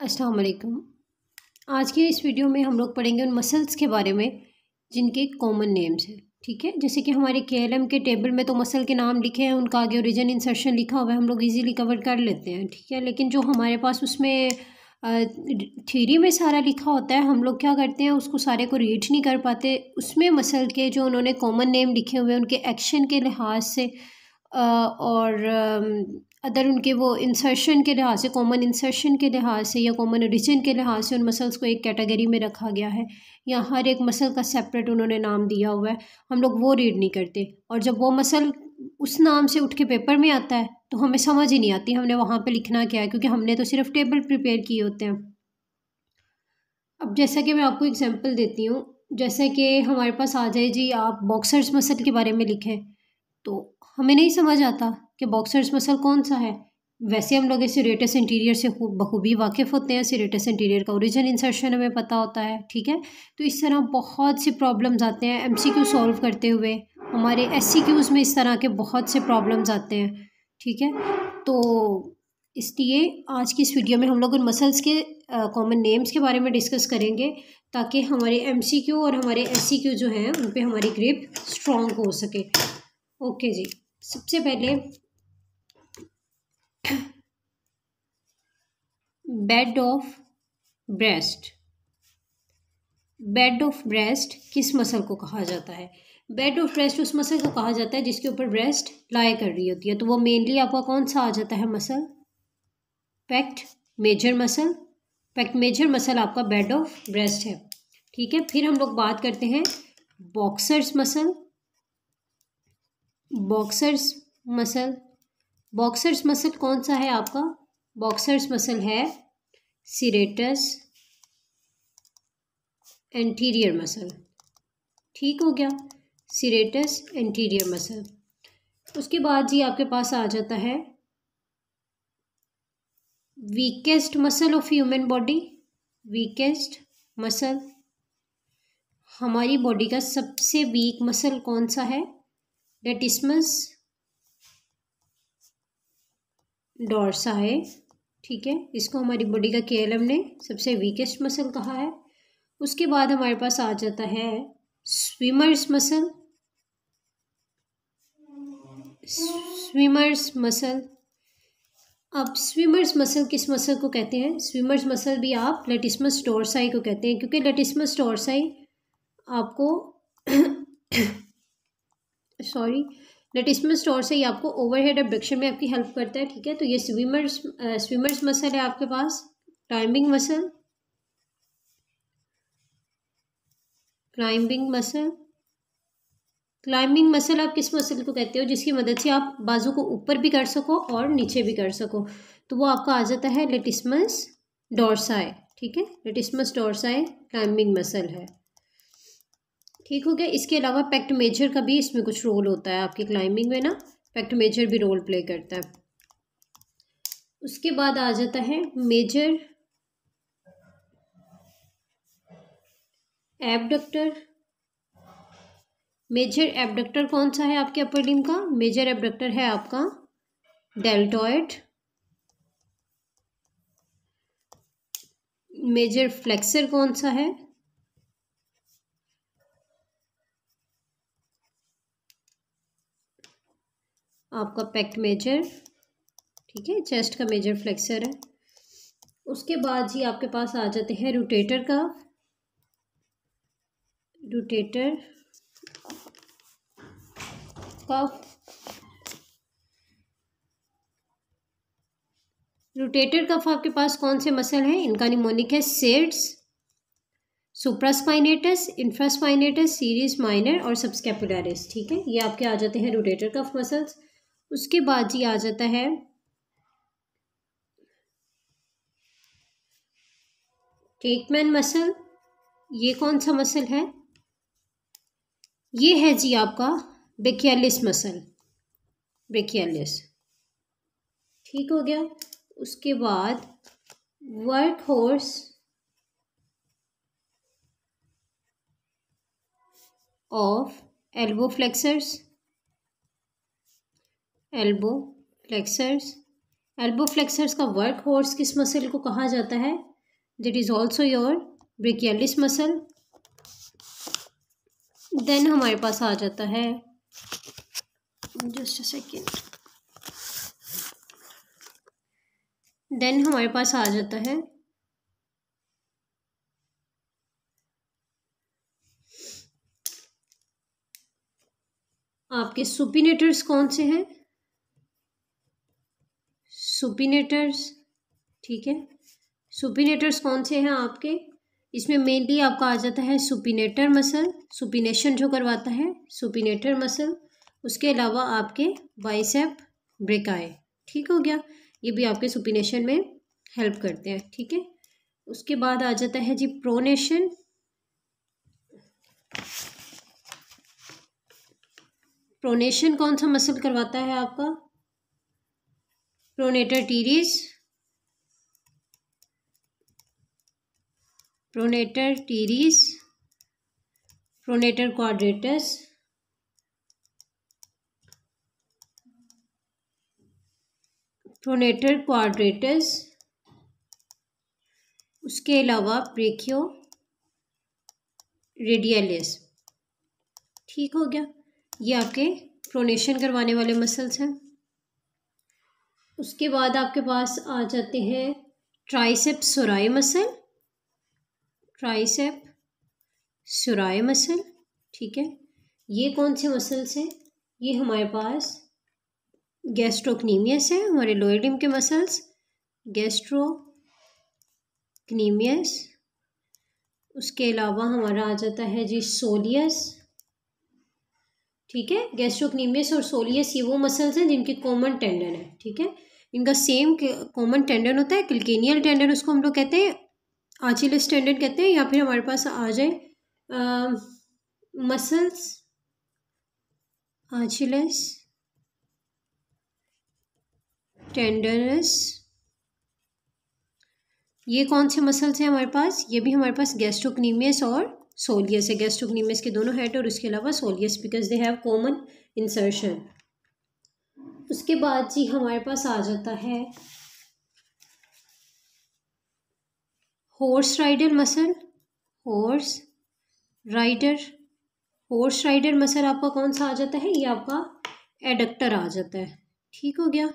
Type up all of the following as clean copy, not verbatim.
अस्सलाम वालेकुम। आज के इस वीडियो में हम लोग पढ़ेंगे उन मसल्स के बारे में जिनके कॉमन नेम्स हैं। ठीक है, जैसे कि हमारे केएलएम के टेबल में तो मसल के नाम लिखे हैं, उनका आगे ओरिजिन इंसर्शन लिखा हुआ है, हम लोग इजीली कवर कर लेते हैं। ठीक है, लेकिन जो हमारे पास उसमें थ्योरी में सारा लिखा होता है, हम लोग क्या करते हैं उसको सारे को रीड नहीं कर पाते। उसमें मसल के जो उन्होंने कॉमन नेम लिखे हुए हैं उनके एक्शन के लिहाज से और अदर उनके वो इंसर्शन के लिहाज से, कॉमन इंसर्शन के लिहाज से या कॉमन ओरिजिन के लिहाज से उन मसल्स को एक कैटेगरी में रखा गया है, या हर एक मसल का सेपरेट उन्होंने नाम दिया हुआ है। हम लोग वो रीड नहीं करते, और जब वो मसल उस नाम से उठ के पेपर में आता है तो हमें समझ ही नहीं आती हमने वहाँ पे लिखना क्या है, क्योंकि हमने तो सिर्फ टेबल प्रिपेयर किए होते हैं। अब जैसा कि मैं आपको एग्जांपल देती हूँ, जैसे कि हमारे पास आ जाए जी, आप बॉक्सर्स मसल के बारे में लिखें तो हमें नहीं समझ आता कि बॉक्सर्स मसल कौन सा है। वैसे हम लोग इस सीरेटस इंटीरियर से बखूबी वाकिफ़ होते हैं, सीरेटस इंटीरियर का ओरिजिन इंसर्शन हमें पता होता है। ठीक है, तो इस तरह बहुत से प्रॉब्लम्स आते हैं एमसीक्यू सॉल्व करते हुए, हमारे एससीक्यूज़ में इस तरह के बहुत से प्रॉब्लम्स आते हैं। ठीक है, तो इसलिए आज की इस वीडियो में हम लोग उन मसल्स के कॉमन नेम्स के बारे में डिस्कस करेंगे, ताकि हमारे एमसीक्यू और हमारे एससीक्यू जो हैं उन पे हमारी ग्रिप स्ट्रॉन्ग हो सके। ओके जी, सबसे पहले bed of breast. Bed of breast किस मसल को कहा जाता है? बेड ऑफ ब्रेस्ट उस मसल को कहा जाता है जिसके ऊपर ब्रेस्ट लाई कर रही होती है। तो वो मेनली आपका कौन सा आ जाता है muscle? Pec major muscle. Pec major muscle आपका बेड ऑफ ब्रेस्ट है। ठीक है, फिर हम लोग बात करते हैं boxer's muscle. Boxer's muscle, boxer's muscle कौन सा है आपका? बॉक्सर्स मसल है सीरेटस एंटीरियर मसल। ठीक हो गया, सीरेटस एंटीरियर मसल। उसके बाद जी आपके पास आ जाता है weakest muscle of human body. Weakest muscle, हमारी बॉडी का सबसे वीक मसल कौन सा है? लेटिस्मस डोर्साई। ठीक है, इसको हमारी बॉडी का केएलएम ने सबसे वीकेस्ट मसल कहा है। उसके बाद हमारे पास आ जाता है स्विमर्स मसल। स्विमर्स मसल, अब स्विमर्स मसल किस मसल को कहते हैं? स्विमर्स मसल भी आप लेटिस्मस डोर्साई को कहते हैं, क्योंकि लेटिस्मस डोर्साई आपको सॉरी लेटिस्मस डोर्साई आपको ओवरहेड एब्डक्शन में आपकी हेल्प करता है। ठीक है, तो ये स्विमर्स मसल है आपके पास। Climbing muscle, climbing muscle, climbing muscle आप किस मसल को कहते हो जिसकी मदद से आप बाजू को ऊपर भी कर सको और नीचे भी कर सको? तो वो आपका आ जाता है लेटिस्मस डोर्साई। ठीक है, लेटिस्मस डोर्साई क्लाइंबिंग मसल है। ठीक हो गया। इसके अलावा पेक्ट मेजर का भी इसमें कुछ रोल होता है आपकी क्लाइंबिंग में ना, पेक्ट मेजर भी रोल प्ले करता है। उसके बाद आ जाता है मेजर एबडक्टर। मेजर एबडक्टर कौन सा है आपके अपर लिम्ब का? मेजर एबडक्टर है आपका डेल्टॉइड। मेजर फ्लेक्सर कौन सा है? आपका पेक्ट मेजर। ठीक है, चेस्ट का मेजर फ्लेक्सर है। उसके बाद जी आपके पास आ जाते हैं rotator cuff. Rotator cuff, rotator cuff आपके पास कौन से मसल हैं? इनका निमोनिक है सेड्स, सुप्रास्पाइनेटस, इंफ्रास्पाइनेटस, सीरीज माइनर और सबस्कैपुलरिस। ठीक है, ये आपके आ जाते हैं रोटेटर कफ मसल्स। उसके बाद जी आ जाता है टेकमैन मसल। ये कौन सा मसल है? ये है जी आपका ब्रेकियालिस मसल, ब्रेकियालिस। ठीक हो गया। उसके बाद work horse of elbow flexors, elbow flexors elbow flexors का वर्क हॉर्स किस मसल को कहा जाता है? That is also your brachialis muscle. Then हमारे पास आ जाता है, जस्ट अ सेकेंड, देन हमारे पास आ जाता है आपके सुपिनेटर्स। कौन से हैं? सुपिनेटर्स, ठीक है। सुपिनेटर्स कौन से हैं आपके? इसमें मेनली आपका आ जाता है सुपिनेटर मसल, सुपिनेशन जो करवाता है सुपिनेटर मसल। उसके अलावा आपके बाइसेप ब्रेकाई, ठीक हो गया, ये भी आपके सुपिनेशन में हेल्प करते हैं, ठीक है। उसके बाद आ जाता है जी प्रोनेशन। प्रोनेशन कौन सा मसल करवाता है आपका? Pronator teres, pronator teres, pronator quadratus, pronator quadratus. उसके अलावा ब्रेकियो रेडियलिस, ठीक हो गया, ये आपके प्रोनेशन करवाने वाले मसल्स हैं। उसके बाद आपके पास आ जाते हैं ट्राइसेप सोराई मसल, ट्राइसेप सोराई मसल, ठीक है। ये कौन से मसल्स हैं? ये हमारे पास गैस्ट्रोक्नीमियस है, हमारे लोअर लिम्ब के मसल्स, गैस्ट्रोक्नीमियस। उसके अलावा हमारा आ जाता है जी सोलियस, ठीक है। गैस्ट्रोक्नीमियस और सोलियस ये वो मसल्स हैं जिनके कॉमन टेंडन है, ठीक है। इनका सेम कॉमन टेंडन होता है, क्लिकेनियल टेंडन उसको हम लोग कहते हैं, आचिलस टेंडन कहते हैं, या फिर हमारे पास आ जाए मसल्स आचिलस टेंडनस। ये कौन से मसल्स हैं हमारे पास? ये भी हमारे पास गैस्ट्रोक्नीमियस और सोलियस है। गैस्ट्रोक्नीमियस के दोनों हेड और उसके अलावा soleus, because they have common insertion. उसके बाद जी हमारे पास आ जाता है horse rider muscle, horse rider. Horse rider muscle आपका कौन सा आ जाता है? ये आपका एडक्टर आ जाता है, ठीक हो गया,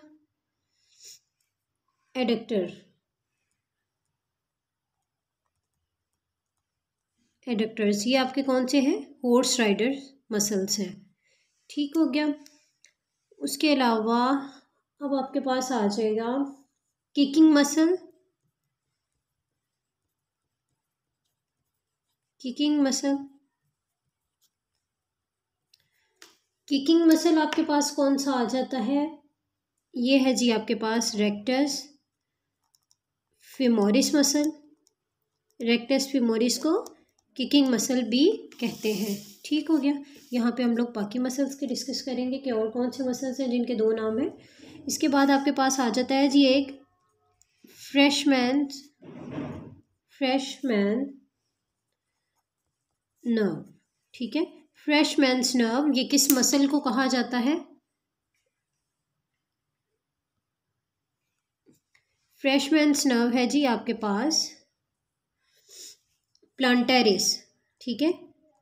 एडक्टर, एडक्टर्स ये आपके कौन से हैं? हॉर्स राइडर मसल्स हैं, ठीक हो गया। उसके अलावा अब आपके पास आ जाएगा kicking muscle, kicking muscle. Kicking muscle आपके पास कौन सा आ जाता है? ये है जी आपके पास rectus femoris muscle. Rectus femoris को किकिंग मसल भी कहते हैं, ठीक हो गया। यहाँ पे हम लोग बाकी मसल्स के डिस्कस करेंगे कि और कौन से मसल्स हैं जिनके दो नाम हैं। इसके बाद आपके पास आ जाता है जी एक फ्रेशमैन नर्व, ठीक है। फ्रेशमैन्स नर्व ये किस मसल को कहा जाता है? फ्रेशमैन्स नर्व है जी आपके पास प्लांटेरिस, ठीक है।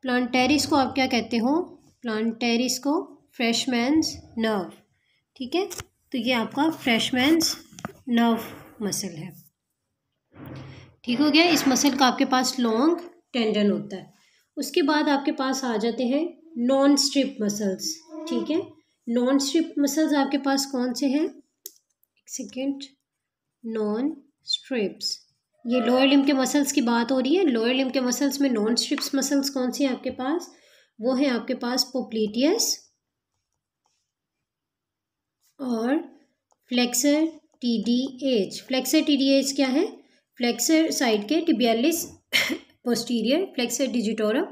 प्लांटेरिस को आप क्या कहते हो? प्लांटेरिस को फ्रेशमैन्स नर्व, ठीक है। तो ये आपका फ्रेशमैन्स नर्व मसल है, ठीक हो गया। इस मसल का आपके पास लॉन्ग टेंडन होता है। उसके बाद आपके पास आ जाते हैं नॉन स्ट्रिप मसल्स, ठीक है। नॉन स्ट्रिप मसल्स आपके पास कौन से हैं? एक सेकेंड, नॉन स्ट्रिप्स, ये लोअर लिम्ब के मसल्स की बात हो रही है। लोअर लिम्ब के मसल्स में नॉन स्ट्रिप्स मसल्स कौन सी हैं आपके पास? वो है आपके पास पोप्लिटियस और फ्लेक्सर टीडीएच। फ्लेक्सर टीडीएच क्या है? फ्लेक्सर साइड के टिबियालिस पोस्टीरियर, फ्लेक्सर डिजिटोरम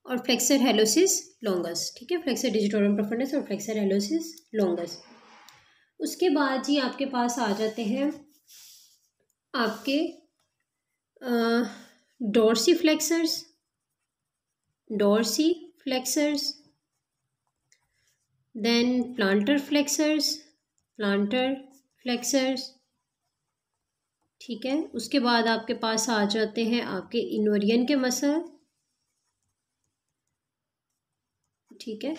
और फ्लेक्सर हेलोसिस लॉन्गस, ठीक है। फ्लेक्सर डिजिटोरम प्रोफंडस और फ्लेक्सर हेलोसिस लॉन्गस। उसके बाद जी आपके पास आ जाते हैं आपके dorsiflexors, dorsiflexors, then plantar flexors, plantar flexors, ठीक है। उसके बाद आपके पास आ जाते हैं आपके इनोरियन के मसल, ठीक है।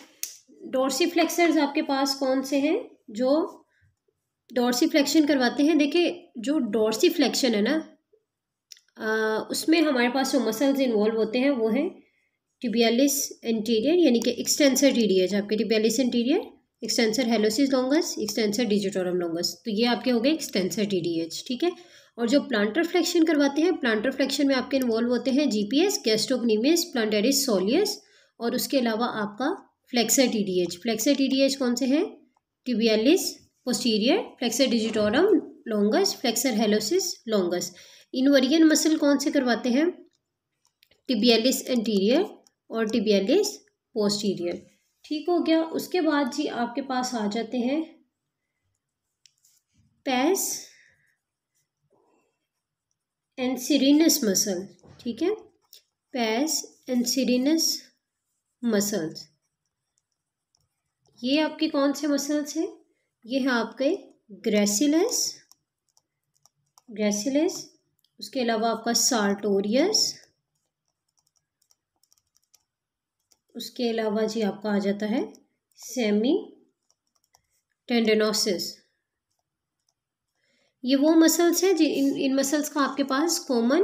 डोर्सीफ्लेक्सर्स आपके पास कौन से हैं जो डोर्सीफ्लेक्शन करवाते हैं? देखिए, जो डोर्सीफ्लेक्शन है ना, उसमें हमारे पास जो मसल्स इन्वॉल्व होते हैं वो हैं टिबियालिस एंटीरियर, यानी कि एक्सटेंसर टीडीएच, आपके tibialis anterior, extensor hallucis longus, extensor digitorum longus, तो ये आपके हो गए एक्सटेंसर टीडीएच, ठीक है। और जो प्लांटर फ्लेक्शन करवाते हैं, प्लांटर फ्लेक्शन में आपके इन्वॉल्व होते हैं जीपीएस, गैस्ट्रोक्नीमियस, प्लांटेरिस सोलियस, और उसके अलावा आपका फ्लेक्सर टीडीएच। फ्लेक्सर टीडीएच कौन से हैं? Tibialis posterior, flexor digitorum longus, flexor hallucis longus. Inversion muscle कौन से करवाते हैं? टिबियालिस एंटीरियर और टिबियालिस पोस्टीरियर, ठीक हो गया। उसके बाद जी आपके पास आ जाते हैं पैस एंसिरिनस मसल, ठीक है। पैस एंसिरिनस मसल्स, ये आपके कौन से मसल्स हैं? ये हैं आपके ग्रेसिलस, उसके अलावा आपका सार्टोरियस, उसके अलावा जी आपका आ जाता है सेमी टेंडनोसिस। ये वो मसल्स हैं इन मसल्स का आपके पास कॉमन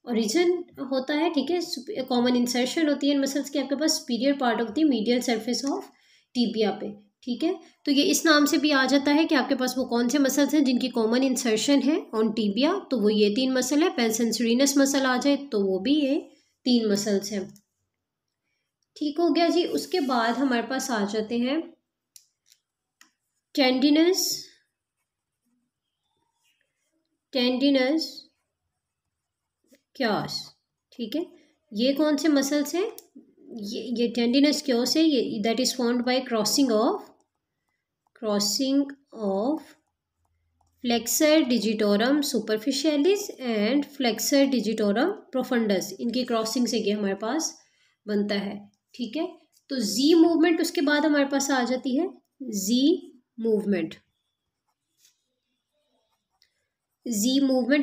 ओरिजिन होता है, ठीक है। कॉमन इंसर्शन होती है इन मसल्स की आपके पास superior part of the medial surface of tibia पे, ठीक है। तो ये इस नाम से भी आ जाता है कि आपके पास वो कौन से मसल्स हैं जिनकी कॉमन इंसर्शन है ऑन टीबिया, तो वो ये 3 मसल है। पैस एंसिरिनस मसल आ जाए तो वो भी ये 3 मसल्स हैं, ठीक हो गया जी। उसके बाद हमारे पास आ जाते हैं टेंडिनस क्यास, ठीक है। ये कौन से मसल्स हैं? ये टेंडिनस क्योस है, ये that is formed by crossing of flexor digitorum superficialis and flexor digitorum profundis, इनकी क्रॉसिंग से ये हमारे पास बनता है, ठीक है। तो जी मूवमेंट उसके बाद हमारे पास आ जाती है जी मूवमेंट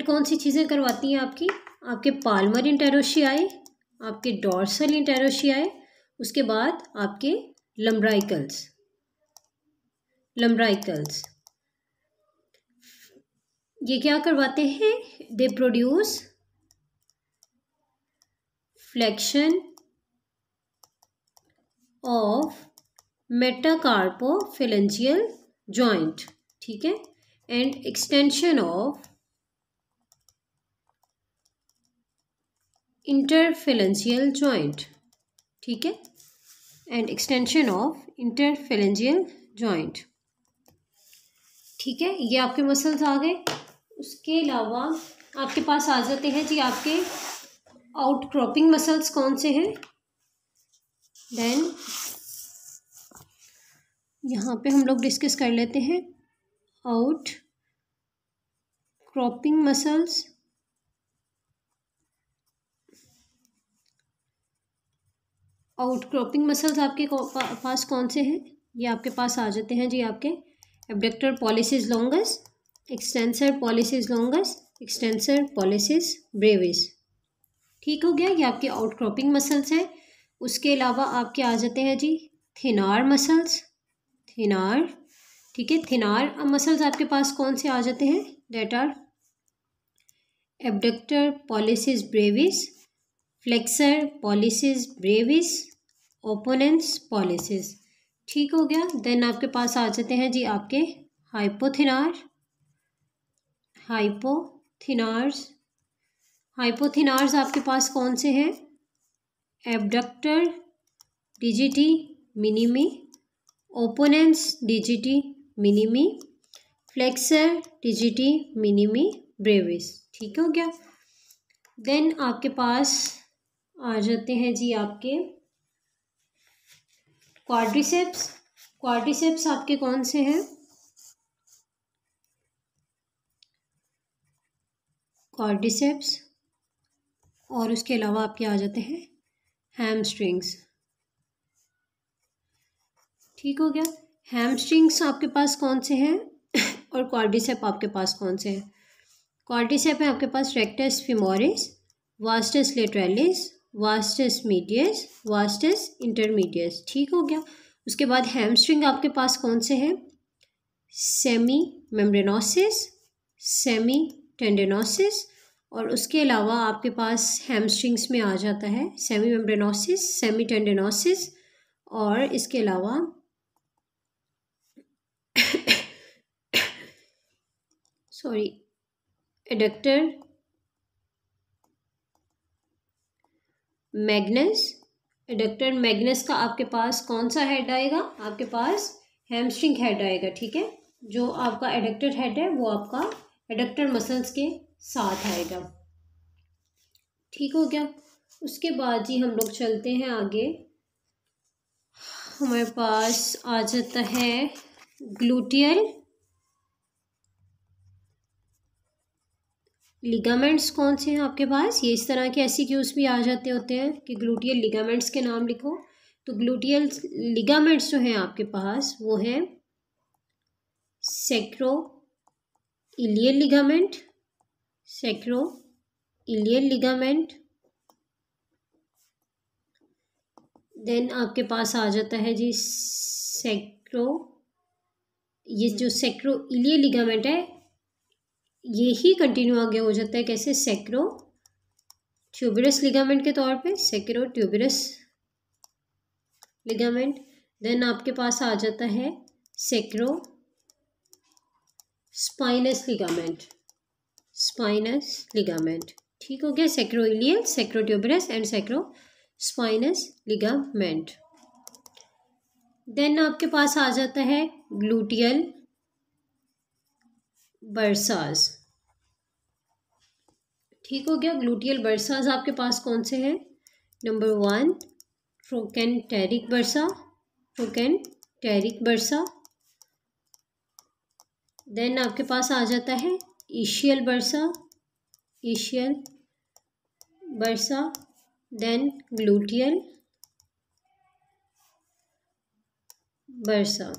कौन सी चीज़ें करवाती हैं आपके पाल्मर इंटेरोशियाई, आपके डॉर्सल इंटेरोशियाई, उसके बाद आपके लम्ब्राइकल्स। ये क्या करवाते हैं? They produce flexion of metacarpophalangeal joint, ठीक है, and extension of interphalangeal joint, ठीक है, and extension of interphalangeal joint, ठीक है। ये आपके मसल्स आ गए। उसके अलावा आपके पास आ जाते हैं जी आपके आउटक्रॉपिंग मसल्स कौन से हैं? देन यहाँ पे हम लोग डिस्कस कर लेते हैं आउटक्रॉपिंग मसल्स। आउटक्रॉपिंग मसल्स आपके पास कौन से हैं? ये आपके पास आ जाते हैं जी आपके abductor pollicis longus, extensor pollicis longus, extensor pollicis brevis, ठीक हो गया। ये आपके आउटक्रॉपिंग मसल्स हैं। उसके अलावा आपके आ जाते हैं जी थिनार मसल्स, ठीक है। थिनार मसल्स आपके पास कौन से आ जाते हैं? That are abductor pollicis brevis, flexor pollicis brevis, opponens pollicis, ठीक हो गया। देन आपके पास आ जाते हैं जी आपके हाइपोथिनार्स आपके पास कौन से हैं? Abductor digiti minimi, opponens digiti minimi, flexor digiti minimi brevis, ठीक हो गया। देन आपके पास आ जाते हैं जी आपके क्वाड्रिसेप्स आपके कौन से हैं? क्वाड्रिसेप्स, और उसके अलावा आपके आ जाते हैं हैमस्ट्रिंग्स, ठीक हो गया। हैमस्ट्रिंग्स आपके पास कौन से हैं? और क्वाड्रिसेप आपके पास कौन से हैं? क्वाड्रिसेप है आपके पास rectus femoris, vastus lateralis, vastus medius, vastus intermedius. ठीक हो गया। उसके बाद हैमस्ट्रिंग आपके पास कौन से हैं? सेमी मेम्ब्रेनोसिस, सेमी टेंडेनोसिस, और उसके अलावा आपके पास हैमस्ट्रिंग्स में आ जाता है सेमी मेम्ब्रेनोसिस, सेमी टेंडेनोसिस, और इसके अलावा sorry adductor Magnus. Adductor Magnus का आपके पास कौन सा हेड आएगा? आपके पास हैमस्ट्रिंग हेड आएगा। ठीक है, जो आपका एडक्टर हेड है वो आपका एडक्टर मसल्स के साथ आएगा। ठीक हो गया। उसके बाद जी हम लोग चलते हैं आगे। हमारे पास आ जाता है ग्लूटियल लिगामेंट्स। कौन से हैं आपके पास? ये इस तरह के एससीक्यूज भी आ जाते होते हैं कि ग्लूटियल लिगामेंट्स के नाम लिखो। तो ग्लूटियल लिगामेंट्स जो हैं आपके पास वो हैं sacroiliac ligament, sacroiliac ligament. Then आपके पास आ जाता है जी ये जो सैक्रो इलियल लिगामेंट है ये ही कंटिन्यू आगे हो जाता है कैसे? सैक्रो ट्यूबरस लिगामेंट के तौर पे, सैक्रो ट्यूबरस लिगामेंट। देन आपके पास आ जाता है sacrospinous ligament, spinous ligament. ठीक हो गया। Sacroiliac, sacrotuberous and sacrospinous ligament. Then आपके पास आ जाता है ग्लूटियल बर्सास। ठीक हो गया। ग्लूटियल बर्सास आपके पास कौन से हैं? Number 1 trochanteric bursa, trochanteric bursa. Then आपके पास आ जाता है ischial bursa, ischial bursa. Then gluteal bursa.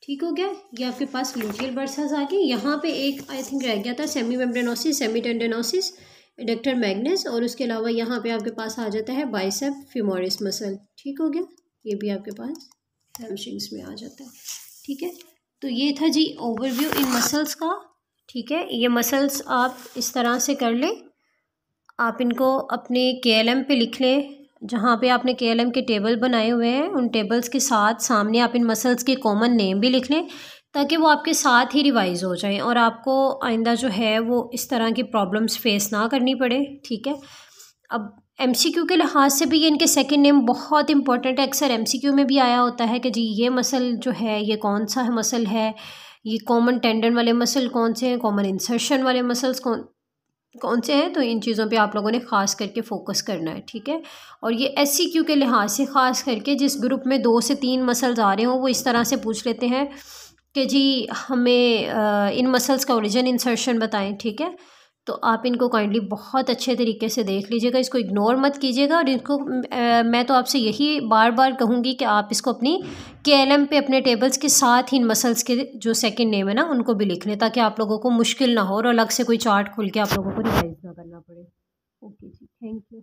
ठीक हो गया। ये आपके पास ग्लूटियल बर्सास आ गई। यहाँ पे एक आई थिंक रह गया था सेमी मेम्ब्रेनोसिस, सेमी टेंडेनोसिस, एडक्टर मैग्नस, और उसके अलावा यहाँ पे आपके पास आ जाता है बाइसेप फीमोरिस मसल। ठीक हो गया। ये भी आपके पास हैमस्ट्रिंग्स में आ जाता है। ठीक है, तो ये था जी ओवरव्यू इन मसल्स का। ठीक है, ये मसल्स आप इस तरह से कर लें। आप इनको अपने KLM पे लिख लें, जहाँ पे आपने KLM के टेबल बनाए हुए हैं उन टेबल्स के साथ सामने आप इन मसल्स के कॉमन नेम भी लिख लें, ताकि वो आपके साथ ही रिवाइज हो जाएं और आपको आइंदा जो है वो इस तरह की प्रॉब्लम्स फेस ना करनी पड़े। ठीक है, अब MCQ के लिहाज से भी ये इनके सेकंड नेम बहुत इंपॉर्टेंट है। अक्सर MCQ में भी आया होता है कि जी ये मसल जो है ये कौन सा मसल है, ये कॉमन टेंडन वाले मसल कौन से हैं, कॉमन इंसर्शन वाले मसल्स कौन से हैं। तो इन चीज़ों पे आप लोगों ने ख़ास करके फ़ोकस करना है। ठीक है, और ये SCQ के लिहाज से ख़ास करके जिस ग्रुप में 2 से 3 मसल्स आ रहे हों वो इस तरह से पूछ लेते हैं कि जी हमें इन मसल्स का ओरिजिन इंसर्शन बताएं। ठीक है, तो आप इनको काइंडली बहुत अच्छे तरीके से देख लीजिएगा, इसको इग्नोर मत कीजिएगा। और इनको मैं तो आपसे यही बार बार कहूँगी कि आप इसको अपनी KLM पे अपने टेबल्स के साथ ही इन मसल्स के जो सेकंड नेम है ना उनको भी लिख लें, ताकि आप लोगों को मुश्किल ना हो और अलग से कोई चार्ट खोल के आप लोगों को रिवाइज ना करना पड़े। ओके जी, थैंक यू।